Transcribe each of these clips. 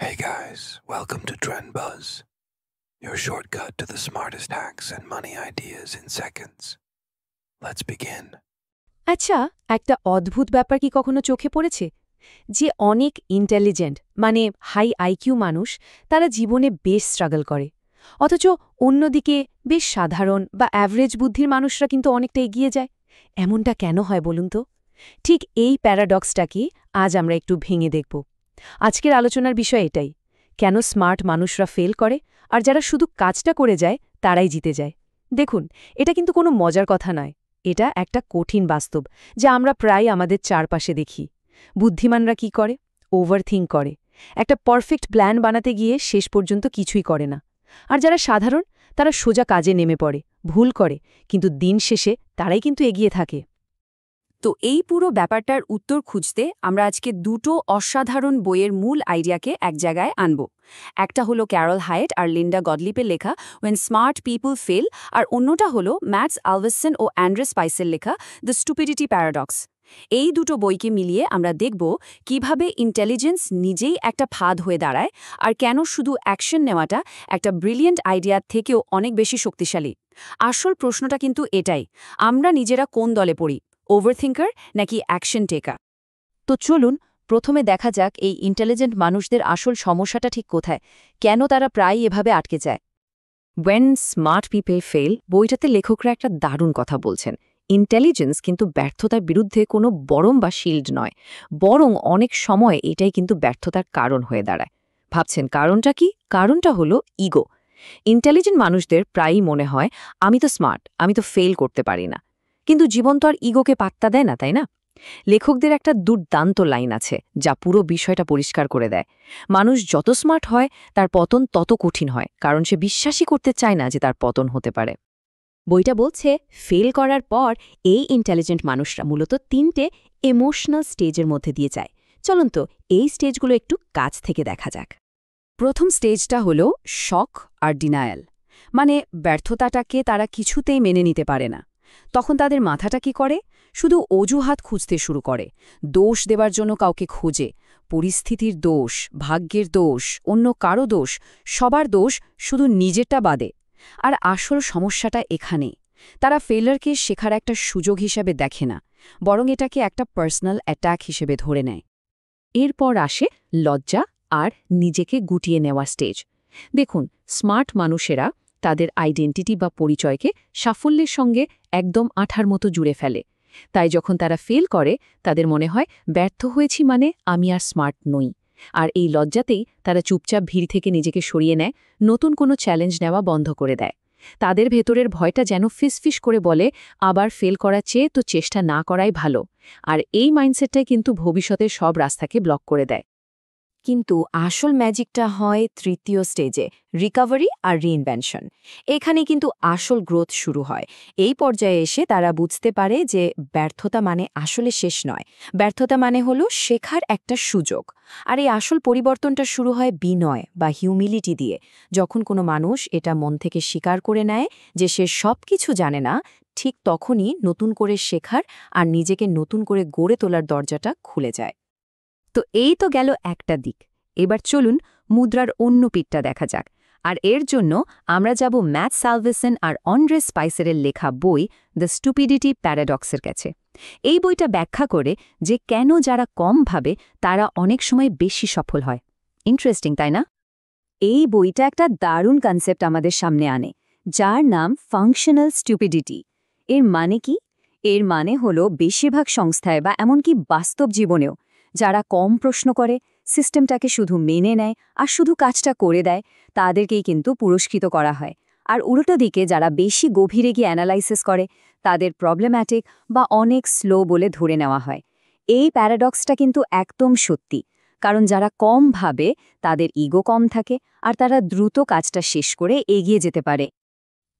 Hey guys, welcome to Trend Buzz, your shortcut to the smartest hacks and money ideas in seconds. Let's begin. আচ্ছা, একটা অদ্ভুত ব্যাপার কি কখনো চোখে পড়েছে? যে অনেক ইন্টেলিজেন্ট মানে হাই আইকিউ মানুষ তারা জীবনে বেশ স্ট্রাগল করে। অথচ অন্যদিকে বেশ সাধারণ বা অ্যাভারেজ বুদ্ধির মানুষরা কিন্তু অনেকটা এগিয়ে যায়। এমনটা কেন হয় বলুন তো? ঠিক এই প্যারাডক্সটাকে আজ আমরা একটু ভেঙে দেখব। আজকের আলোচনার বিষয় এটাই, কেন স্মার্ট মানুষরা ফেল করে আর যারা শুধু কাজটা করে যায় তারাই জিতে যায়। দেখুন, এটা কিন্তু কোনো মজার কথা নয়, এটা একটা কঠিন বাস্তব যা আমরা প্রায় আমাদের চারপাশে দেখি। বুদ্ধিমানরা কি করে? ওভারথিঙ্ক করে, একটা পারফেক্ট প্ল্যান বানাতে গিয়ে শেষ পর্যন্ত কিছুই করে না। আর যারা সাধারণ তারা সোজা কাজে নেমে পড়ে, ভুল করে, কিন্তু দিন শেষে তারাই কিন্তু এগিয়ে থাকে। তো এই পুরো ব্যাপারটার উত্তর খুঁজতে আমরা আজকে দুটো অসাধারণ বইয়ের মূল আইডিয়াকে এক জায়গায় আনব। একটা হলো ক্যারল হায়েট আর লিন্ডা গডলিপের লেখা ওয়েন স্মার্ট পিপল ফেল, আর অন্যটা হলো ম্যাটস আলভেসন ও অ্যান্ড্রে স্পাইসের লেখা দ্য স্টুপিডিটি প্যারাডক্স। এই দুটো বইকে মিলিয়ে আমরা দেখব কিভাবে ইন্টেলিজেন্স নিজেই একটা ফাঁদ হয়ে দাঁড়ায় আর কেন শুধু অ্যাকশন নেওয়াটা একটা ব্রিলিয়েন্ট আইডিয়ার থেকেও অনেক বেশি শক্তিশালী। আসল প্রশ্নটা কিন্তু এটাই, আমরা নিজেরা কোন দলে পড়ি, ওভারথিঙ্কার নাকি অ্যাকশন টেকার? তো চলুন প্রথমে দেখা যাক এই ইন্টেলিজেন্ট মানুষদের আসল সমস্যাটা ঠিক কোথায়, কেন তারা প্রায়ই এভাবে আটকে যায়। ওয়েন স্মার্ট পিপল ফেল বইটাতে লেখকরা একটা দারুণ কথা বলছেন। ইন্টেলিজেন্স কিন্তু ব্যর্থতার বিরুদ্ধে কোনো বরম বা শিল্ড নয়, বরং অনেক সময় এটাই কিন্তু ব্যর্থতার কারণ হয়ে দাঁড়ায়। ভাবছেন কারণটা কি? কারণটা হলো ইগো। ইন্টেলিজেন্ট মানুষদের প্রায়ই মনে হয় আমি তো স্মার্ট, আমি তো ফেল করতে পারি না। কিন্তু জীবন তো আর ইগোকে পাত্তা দেয় না, তাই না? লেখকদের একটা দুর্দান্ত লাইন আছে যা পুরো বিষয়টা পরিষ্কার করে দেয়। মানুষ যত স্মার্ট হয় তার পতন তত কঠিন হয়, কারণ সে বিশ্বাসই করতে চায় না যে তার পতন হতে পারে। বইটা বলছে ফেল করার পর এই ইন্টেলিজেন্ট মানুষরা মূলত তিনটে ইমোশনাল স্টেজের মধ্যে দিয়ে যায়। চলুন তো এই স্টেজগুলো একটু কাছ থেকে দেখা যাক। প্রথম স্টেজটা হলো শক আর ডিনায়াল, মানে ব্যর্থতাটাকে তারা কিছুতেই মেনে নিতে পারে না। তখন তাদের মাথাটা কি করে? শুধু অজুহাত খুঁজতে শুরু করে, দোষ দেবার জন্য কাউকে খোঁজে। পরিস্থিতির দোষ, ভাগ্যের দোষ, অন্য কারো দোষ, সবার দোষ, শুধু নিজেরটা বাদে। আর আসল সমস্যাটা এখানেই, তারা ফেলারকে শেখার একটা সুযোগ হিসেবে দেখে না, বরং এটাকে একটা পার্সোনাল অ্যাটাক হিসেবে ধরে নেয়। এরপর আসে লজ্জা আর নিজেকে গুটিয়ে নেওয়া স্টেজ। দেখুন, স্মার্ট মানুষেরা তাদের আইডেন্টিটি বা পরিচয়কে সাফল্যের সঙ্গে একদম আঠার মতো জুড়ে ফেলে। তাই যখন তারা ফেল করে তাদের মনে হয় ব্যর্থ হয়েছি মানে আমি আর স্মার্ট নই। আর এই লজ্জাতেই তারা চুপচাপ ভিড় থেকে নিজেকে সরিয়ে নেয়, নতুন কোনো চ্যালেঞ্জ নেওয়া বন্ধ করে দেয়। তাদের ভেতরের ভয়টা যেন ফিসফিস করে বলে আবার ফেল করার চেয়ে তো চেষ্টা না করাই ভালো। আর এই মাইন্ডসেটটাই কিন্তু ভবিষ্যতের সব রাস্তাকে ব্লক করে দেয়। কিন্তু আসল ম্যাজিকটা হয় তৃতীয় স্টেজে, রিকভারি আর রিইনভেনশন। এখানে কিন্তু আসল গ্রোথ শুরু হয়। এই পর্যায়ে এসে তারা বুঝতে পারে যে ব্যর্থতা মানে আসলে শেষ নয়, ব্যর্থতা মানে হলো শেখার একটা সুযোগ। আর এই আসল পরিবর্তনটা শুরু হয় বিনয় বা হিউমিলিটি দিয়ে। যখন কোনো মানুষ এটা মন থেকে স্বীকার করে নেয় যে সে সব কিছু জানে না, ঠিক তখনই নতুন করে শেখার আর নিজেকে নতুন করে গড়ে তোলার দরজাটা খুলে যায়। তো এই তো গেল একটা দিক। এবার চলুন মুদ্রার অন্য পিঠটা দেখা যাক। আর এর জন্য আমরা যাব ম্যাটস আলভেসন আর অ্যান্ড্রে স্পাইসারের লেখা বই দ্য স্টুপিডিটি প্যারাডক্সের কাছে। এই বইটা ব্যাখ্যা করে যে কেন যারা কম ভাবে তারা অনেক সময় বেশি সফল হয়। ইন্টারেস্টিং, তাই না? এই বইটা একটা দারুণ কনসেপ্ট আমাদের সামনে আনে, যার নাম ফাংশনাল স্টুপিডিটি। এর মানে কি? এর মানে হলো বেশিরভাগ সংস্থায় বা এমনকি বাস্তব জীবনেও যারা কম প্রশ্ন করে, সিস্টেমটাকে শুধু মেনে নেয় আর শুধু কাজটা করে দেয়, তাদেরকেই কিন্তু পুরস্কৃত করা হয়। আর উল্টো দিকে যারা বেশি গভীরে গিয়ে অ্যানালাইসিস করে তাদের প্রবলেম্যাটিক বা অনেক স্লো বলে ধরে নেওয়া হয়। এই প্যারাডক্সটা কিন্তু একদম সত্যি, কারণ যারা কম ভাবে তাদের ইগো কম থাকে আর তারা দ্রুত কাজটা শেষ করে এগিয়ে যেতে পারে।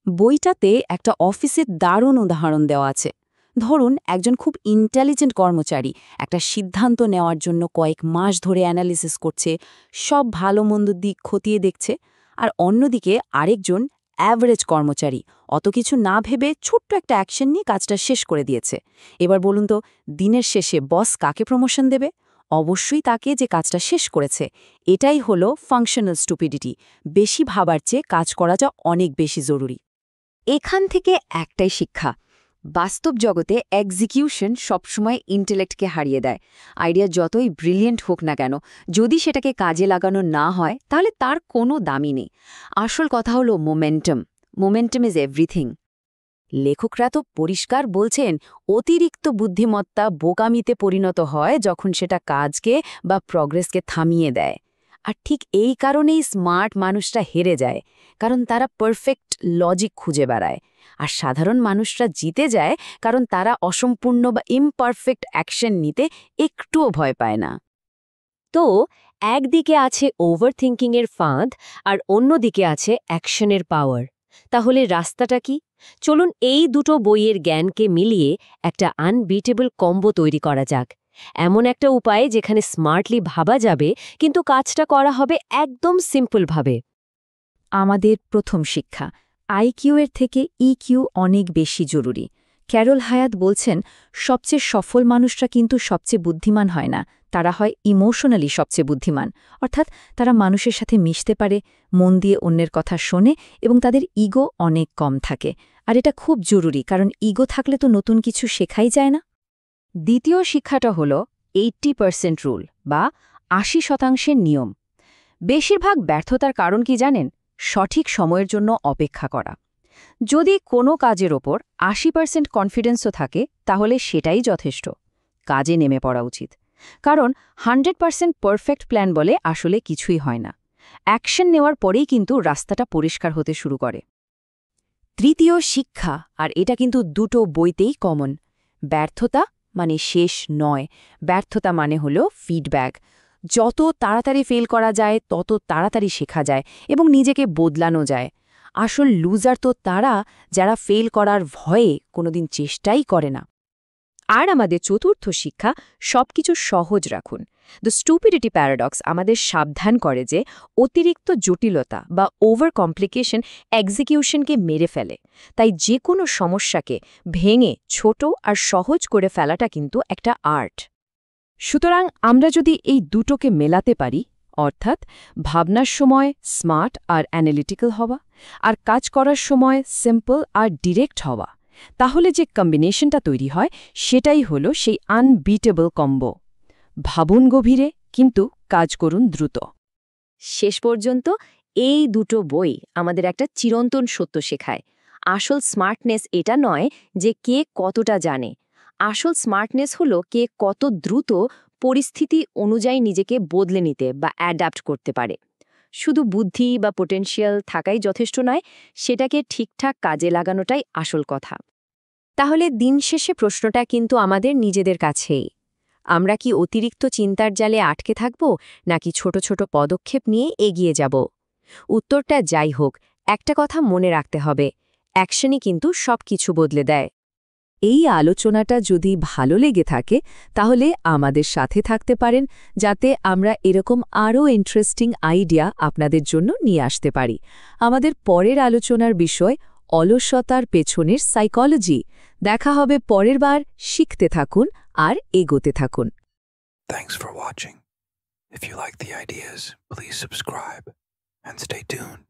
বইটাতে একটা অফিসের দারুণ উদাহরণ দেওয়া আছে। ধরুন একজন খুব ইন্টেলিজেন্ট কর্মচারী একটা সিদ্ধান্ত নেওয়ার জন্য কয়েক মাস ধরে অ্যানালিসিস করছে, সব ভালো মন্দ দিক খতিয়ে দেখছে। আর অন্যদিকে আরেকজন অ্যাভারেজ কর্মচারী অত কিছু না ভেবে ছোট্ট একটা অ্যাকশন নিয়ে কাজটা শেষ করে দিয়েছে। এবার বলুন তো, দিনের শেষে বস কাকে প্রমোশন দেবে? অবশ্যই তাকে যে কাজটা শেষ করেছে। এটাই হলো ফাংশনাল স্টুপিডিটি, বেশি ভাবার চেয়ে কাজ করাটা অনেক বেশি জরুরি। এখান থেকে একটাই শিক্ষা, বাস্তব জগতে এক্সিকিউশন সবসময় ইন্টেলেক্টকে হারিয়ে দেয়। আইডিয়া যতই ব্রিলিয়েন্ট হোক না কেন, যদি সেটাকে কাজে লাগানো না হয় তাহলে তার কোনো দামই নেই। আসল কথা হলো মোমেন্টাম। Momentum is everything. লেখকরা তো পরিষ্কার বলছেন, অতিরিক্ত বুদ্ধিমত্তা বোকামিতে পরিণত হয় যখন সেটা কাজকে বা প্রগ্রেসকে থামিয়ে দেয়। আর ঠিক এই কারণেই স্মার্ট মানুষরা হেরে যায়, কারণ তারা পারফেক্ট লজিক খুঁজে বেড়ায়। আর সাধারণ মানুষরা জিতে যায় কারণ তারা অসম্পূর্ণ বা ইমপারফেক্ট অ্যাকশন নিতে একটুও ভয় পায় না। তো একদিকে আছে ওভারথিঙ্কিংয়ের ফাঁদ আর অন্যদিকে আছে অ্যাকশনের পাওয়ার। তাহলে রাস্তাটা কি? চলুন এই দুটো বইয়ের জ্ঞানকে মিলিয়ে একটা আনবিটেবল কম্বো তৈরি করা যাক। এমন একটা উপায় যেখানে স্মার্টলি ভাবা যাবে কিন্তু কাজটা করা হবে একদম সিম্পলভাবে। আমাদের প্রথম শিক্ষা, আইকিউ এর থেকে ইকিউ অনেক বেশি জরুরি। ক্যারল হায়াত বলছেন, সবচেয়ে সফল মানুষরা কিন্তু সবচেয়ে বুদ্ধিমান হয় না, তারা হয় ইমোশনালি সবচেয়ে বুদ্ধিমান। অর্থাৎ তারা মানুষের সাথে মিশতে পারে, মন দিয়ে অন্যের কথা শোনে এবং তাদের ইগো অনেক কম থাকে। আর এটা খুব জরুরি, কারণ ইগো থাকলে তো নতুন কিছু শেখাই যায় না। দ্বিতীয় শিক্ষাটা হল 80% রুল বা 80% নিয়ম। বেশিরভাগ ব্যর্থতার কারণ কি জানেন? সঠিক সময়ের জন্য অপেক্ষা করা। যদি কোনো কাজের ওপর 80% কনফিডেন্সও থাকে তাহলে সেটাই যথেষ্ট, কাজে নেমে পড়া উচিত। কারণ 100% পারফেক্ট প্ল্যান বলে আসলে কিছুই হয় না। অ্যাকশন নেওয়ার পরেই কিন্তু রাস্তাটা পরিষ্কার হতে শুরু করে। তৃতীয় শিক্ষা, আর এটা কিন্তু দুটো বইতেই কমন, ব্যর্থতা মানে শেষ নয়, ব্যর্থতা মানে হলো ফিডব্যাক। যত তাড়াতাড়ি ফেল করা যায় তত তাড়াতাড়ি শেখা যায় এবং নিজেকে বদলানো যায়। আসল লুজার তো তারা যারা ফেল করার ভয়ে কোনোদিন চেষ্টাই করে না। আর আমাদের চতুর্থ শিক্ষা, সবকিছু সহজ রাখুন। দ্য স্টুপিডিটি প্যারাডক্স আমাদের সাবধান করে যে অতিরিক্ত জটিলতা বা ওভার কমপ্লিকেশন এক্সিকিউশনকে মেরে ফেলে। তাই যে কোনো সমস্যাকে ভেঙে ছোট আর সহজ করে ফেলাটা কিন্তু একটা আর্ট। সুতরাং আমরা যদি এই দুটোকে মেলাতে পারি, অর্থাৎ ভাবনার সময় স্মার্ট আর অ্যানালিটিক্যাল হওয়া, আর কাজ করার সময় সিম্পল আর ডিরেক্ট হওয়া, তাহলে যে কম্বিনেশনটা তৈরি হয় সেটাই হলো সেই আনবিটেবল কম্বো। ভাবুন গভীরে, কিন্তু কাজ করুন দ্রুত। শেষ পর্যন্ত এই দুটো বই আমাদের একটা চিরন্তন সত্য শেখায়। আসল স্মার্টনেস এটা নয় যে কে কতটা জানে, আসল স্মার্টনেস হলো কে কত দ্রুত পরিস্থিতি অনুযায়ী নিজেকে বদলে নিতে বা অ্যাডাপ্ট করতে পারে। শুধু বুদ্ধি বা পোটেনশিয়াল থাকাই যথেষ্ট নয়, সেটাকে ঠিকঠাক কাজে লাগানোটাই আসল কথা। তাহলে দিন শেষে প্রশ্নটা কিন্তু আমাদের নিজেদের কাছেই, আমরা কি অতিরিক্ত চিন্তার জালে আটকে থাকব নাকি ছোট ছোট পদক্ষেপ নিয়ে এগিয়ে যাব? উত্তরটা যাই হোক, একটা কথা মনে রাখতে হবে, অ্যাকশনই কিন্তু সব কিছু বদলে দেয়। এই আলোচনাটা যদি ভালো লেগে থাকে তাহলে আমাদের সাথে থাকতে পারেন, যাতে আমরা এরকম আরও ইন্টারেস্টিং আইডিয়া আপনাদের জন্য নিয়ে আসতে পারি। আমাদের পরের আলোচনার বিষয় অলসতার পেছনের সাইকোলজি। দেখা হবে পরের বার। শিখতে থাকুন আর এগোতে থাকুন। Thanks for watching. If you like the ideas, please subscribe and stay tuned.